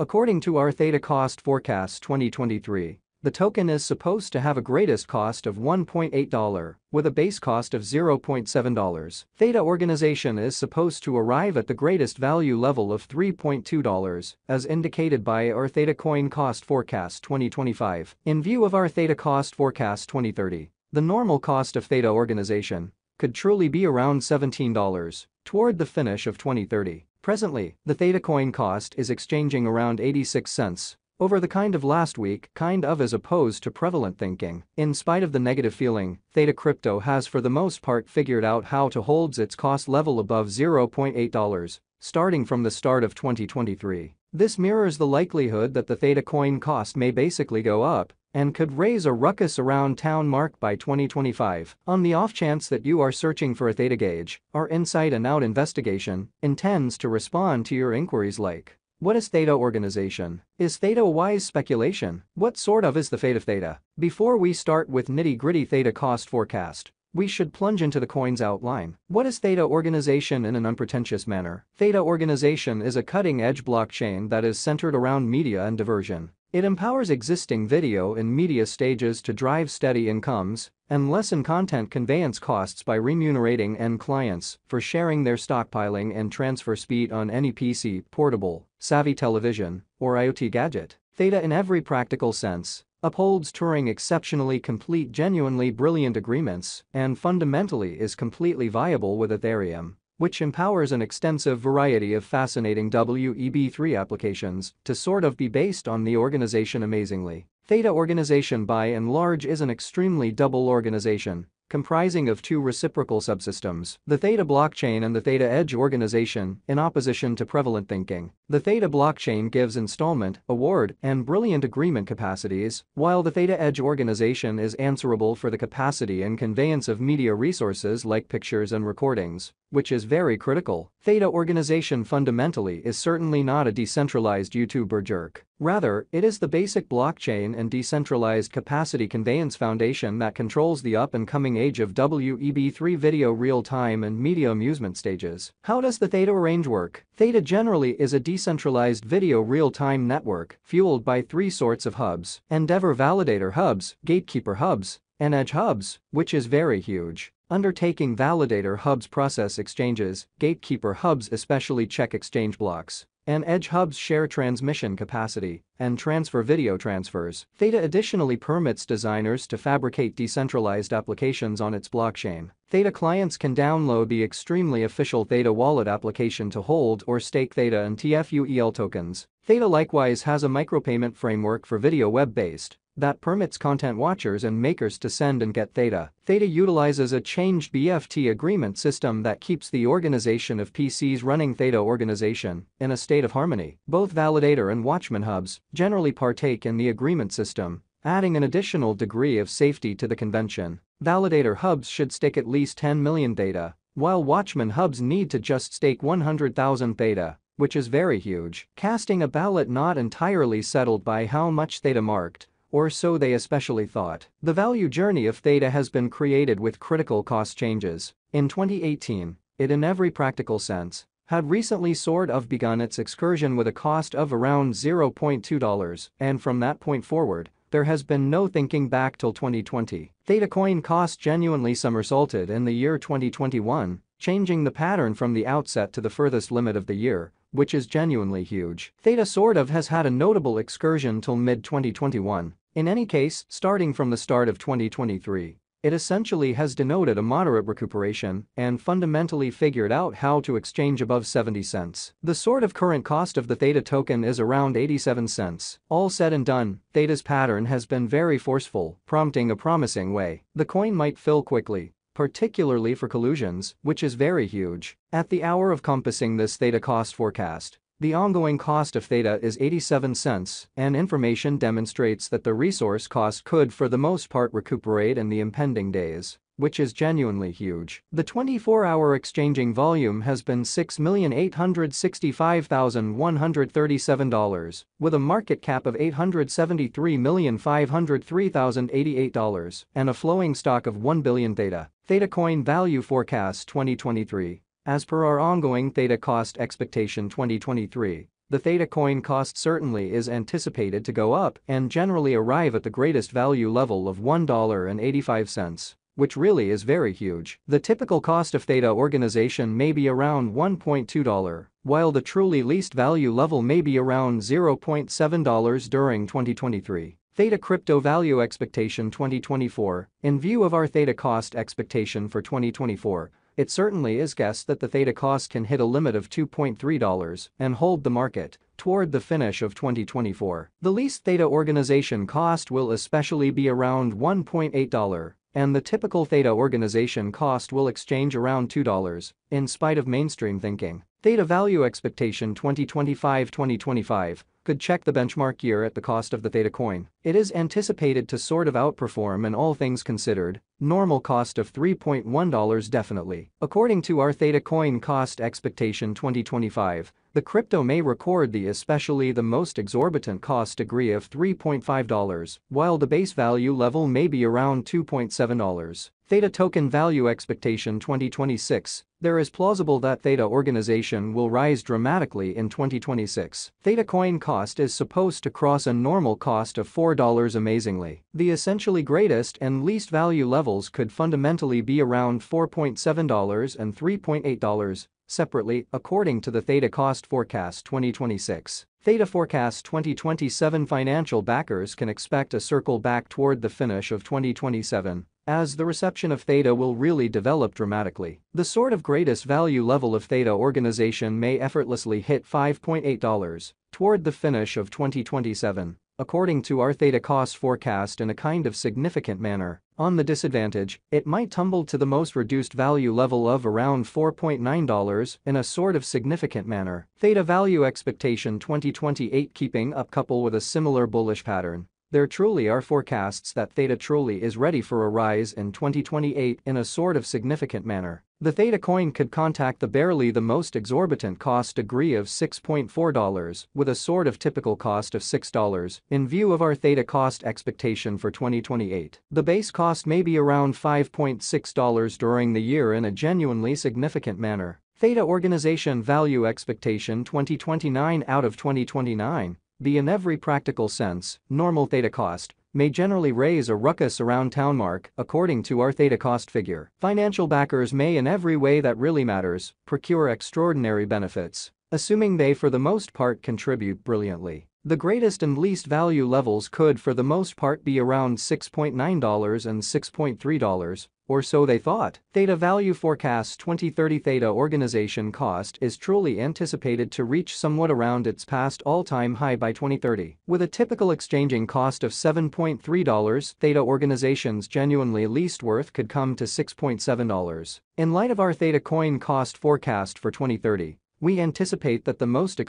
According to our Theta Cost Forecast 2023, the token is supposed to have a greatest cost of $1.8 with a base cost of $0.7. Theta organization is supposed to arrive at the greatest value level of $3.2 as indicated by our Theta Coin Cost Forecast 2025. In view of our Theta Cost Forecast 2030, the normal cost of Theta organization could truly be around $17 toward the finish of 2030. Presently, the Theta coin cost is exchanging around 86 cents over the kind of last week, kind of as opposed to prevalent thinking. In spite of the negative feeling, Theta Crypto has for the most part figured out how to hold its cost level above $0.8 starting from the start of 2023. This mirrors the likelihood that the Theta coin cost may basically go up and could raise a ruckus around town mark by 2025. On the off chance that you are searching for a Theta gauge, our Inside and Out investigation intends to respond to your inquiries like: what is Theta organization? Is Theta a wise speculation? What sort of is the fate of Theta? Before we start with nitty-gritty Theta cost forecast, we should plunge into the coin's outline. What is Theta organization in an unpretentious manner? Theta organization is a cutting-edge blockchain that is centered around media and diversion. It empowers existing video and media stages to drive steady incomes and lessen content conveyance costs by remunerating end clients for sharing their stockpiling and transfer speed on any PC, portable, savvy television, or IoT gadget. Theta in every practical sense upholds Turing exceptionally complete, genuinely brilliant agreements and fundamentally is completely viable with Ethereum, which empowers an extensive variety of fascinating Web3 applications to sort of be based on the organization amazingly. Theta organization by and large is an extremely double organization, comprising of two reciprocal subsystems, the Theta blockchain and the Theta Edge organization, in opposition to prevalent thinking. The Theta blockchain gives installment, award, and brilliant agreement capacities, while the Theta Edge organization is answerable for the capacity and conveyance of media resources like pictures and recordings, which is very critical. Theta organization fundamentally is certainly not a decentralized YouTuber jerk. Rather, it is the basic blockchain and decentralized capacity conveyance foundation that controls the up-and-coming age of Web3 video real-time and media amusement stages. How does the Theta range work? Theta generally is a decentralized video real-time network fueled by three sorts of hubs: Endeavor Validator hubs, Gatekeeper hubs, and Edge hubs, which is very huge. Undertaking Validator hubs process exchanges, Gatekeeper hubs especially check exchange blocks, and Edge hubs share transmission capacity and transfer video transfers. Theta additionally permits designers to fabricate decentralized applications on its blockchain. Theta clients can download the extremely official Theta wallet application to hold or stake Theta and TFUEL tokens. Theta likewise has a micropayment framework for video web-based that permits content watchers and makers to send and get Theta. Theta utilizes a changed BFT agreement system that keeps the organization of PCs running Theta organization in a state of harmony. Both Validator and Watchman hubs generally partake in the agreement system, adding an additional degree of safety to the convention. Validator hubs should stake at least 10 million Theta, while Watchman hubs need to just stake 100,000 Theta, which is very huge. Casting a ballot not entirely settled by how much Theta marked, or so they especially thought. The value journey of Theta has been created with critical cost changes. In 2018, it in every practical sense had recently sort of begun its excursion with a cost of around $0.2, and from that point forward, there has been no thinking back till 2020. Theta coin cost genuinely somersaulted in the year 2021, changing the pattern from the outset to the furthest limit of the year, which is genuinely huge. Theta sort of has had a notable excursion till mid-2021. In any case, starting from the start of 2023, it essentially has denoted a moderate recuperation and fundamentally figured out how to exchange above 70 cents. The sort of current cost of the Theta token is around 87 cents. All said and done, Theta's pattern has been very forceful, prompting a promising way. The coin might fill quickly, particularly for collusions, which is very huge. At the hour of compassing this Theta cost forecast, the ongoing cost of Theta is 87 cents, and information demonstrates that the resource cost could for the most part recuperate in the impending days, which is genuinely huge. The 24-hour exchanging volume has been $6,865,137, with a market cap of $873,503,088 and a flowing stock of 1 billion Theta. Theta Coin Value Forecast 2023. As per our ongoing Theta Cost Expectation 2023, the Theta coin cost certainly is anticipated to go up and generally arrive at the greatest value level of $1.85. Which really is very huge. The typical cost of Theta organization may be around $1.2, while the truly least value level may be around $0.7 during 2023. Theta Crypto Value Expectation 2024. In view of our Theta cost expectation for 2024, it certainly is guessed that the Theta cost can hit a limit of $2.3 and hold the market toward the finish of 2024. The least Theta organization cost will especially be around $1.8. And the typical Theta organization cost will exchange around $2, in spite of mainstream thinking. Theta Value Expectation 2025 could check the benchmark year at the cost of the Theta coin. It is anticipated to sort of outperform an all things considered, normal cost of $3.1 definitely. According to our Theta coin cost expectation 2025, the crypto may record especially the most exorbitant cost degree of $3.5, while the base value level may be around $2.7. Theta Token Value Expectation 2026. There is plausible that Theta organization will rise dramatically in 2026. Theta coin cost is supposed to cross a normal cost of $4 amazingly. The essentially greatest and least value levels could fundamentally be around $4.7 and $3.8. Separately, according to the Theta Cost Forecast 2026. Theta Forecast 2027 financial backers can expect a circle back toward the finish of 2027, as the reception of Theta will really develop dramatically. The sort of greatest value level of Theta organization may effortlessly hit $5.8 toward the finish of 2027, according to our Theta Cost Forecast in a kind of significant manner. On the disadvantage, it might tumble to the most reduced value level of around $4.9 in a sort of significant manner. Theta Value Expectation 2028 keeping up couple with a similar bullish pattern. There truly are forecasts that Theta truly is ready for a rise in 2028 in a sort of significant manner. The Theta coin could contact the most exorbitant cost degree of $6.4 with a sort of typical cost of $6 in view of our Theta cost expectation for 2028. The base cost may be around $5.6 during the year in a genuinely significant manner. Theta Organization Value Expectation 2029 out of 2029. In every practical sense, normal Theta cost may generally raise a ruckus around town mark according to our Theta cost figure. Financial backers may in every way that really matters procure extraordinary benefits, assuming they for the most part contribute brilliantly. The greatest and least value levels could for the most part be around $6.9 and $6.3, or so they thought. Theta Value Forecast 2030 Theta organization cost is truly anticipated to reach somewhat around its past all-time high by 2030. With a typical exchanging cost of $7.3, Theta organization's genuinely least worth could come to $6.7. In light of our Theta coin cost forecast for 2030, we anticipate that the most